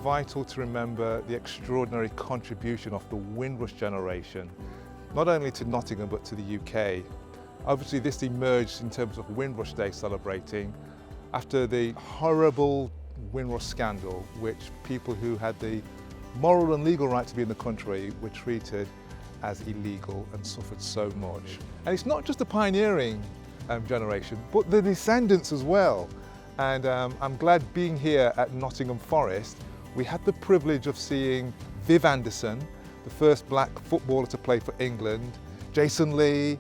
vital to remember the extraordinary contribution of the Windrush generation, not only to Nottingham but to the UK. Obviously this emerged in terms of Windrush Day celebrating after the horrible Windrush scandal, which people who had the moral and legal right to be in the country were treated as illegal and suffered so much. And it's not just the pioneering generation, but the descendants as well. And I'm glad being here at Nottingham Forest, we had the privilege of seeing Viv Anderson, the first black footballer to play for England, Jason Lee,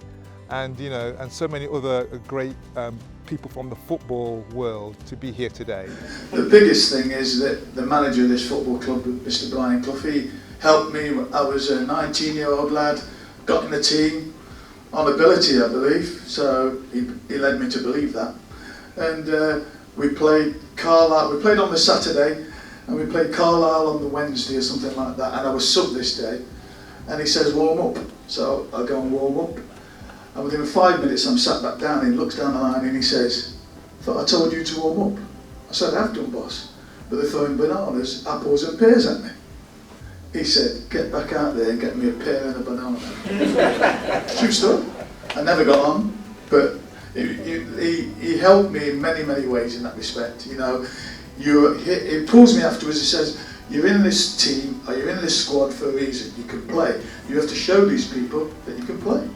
and and so many other great people from the football world to be here today. The biggest thing is that the manager of this football club, Mr. Brian Clough, he helped me. I was a 19-year-old lad, got in the team on ability, I believe, so he led me to believe that. And we played Carlisle, we played on the Saturday, and we played Carlisle on the Wednesday or something like that, and I was sub this day, and he says warm up, so I go and warm up, and within 5 minutes I'm sat back down, and he looks down the line and he says, "Thought I told you to warm up." I said, "I've done, boss, but they're throwing bananas, apples and pears at me." He said, "Get back out there and get me a pear and a banana." True story. I never got on, but he helped me in many, many ways in that respect. He pulls me afterwards. He says, "You're in this team, or you're in this squad for a reason. You can play. You have to show these people that you can play."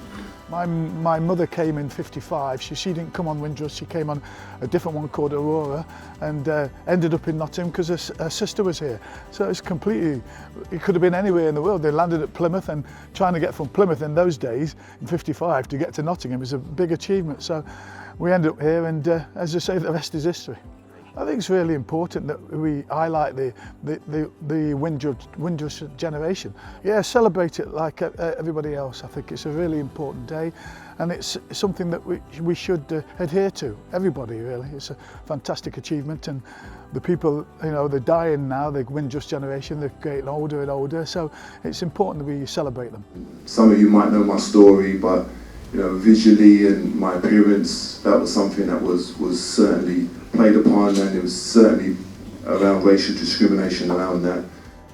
My mother came in '55. She didn't come on Windrush. She came on a different one called Aurora, and ended up in Nottingham because her sister was here. So it's completely, it could have been anywhere in the world. They landed at Plymouth, and trying to get from Plymouth in those days, in '55, to get to Nottingham is a big achievement. So we ended up here, and as I say, the rest is history. I think it's really important that we highlight the Windrush generation. Yeah, celebrate it like everybody else. I think it's a really important day, and it's something that we should adhere to, everybody really. It's a fantastic achievement, and the people, they're dying now, the Windrush generation, they're getting older and older, so it's important that we celebrate them. Some of you might know my story, but visually and my appearance, that was something that was certainly played upon, and it was certainly around racial discrimination around that.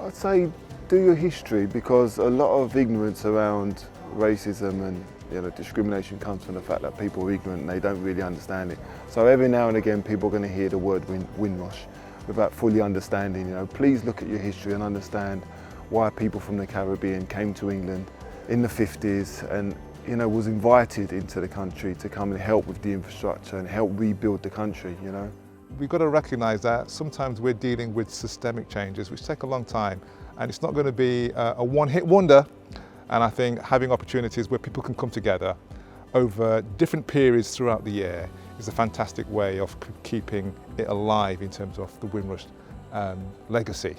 I'd say do your history, because a lot of ignorance around racism and discrimination comes from the fact that people are ignorant and they don't really understand it. So every now and again people are going to hear the word Windrush without fully understanding. Please look at your history and understand why people from the Caribbean came to England in the 50s and was invited into the country to come and help with the infrastructure and help rebuild the country, We've got to recognise that sometimes we're dealing with systemic changes which take a long time, and it's not going to be a one-hit wonder. And I think having opportunities where people can come together over different periods throughout the year is a fantastic way of keeping it alive in terms of the Windrush legacy.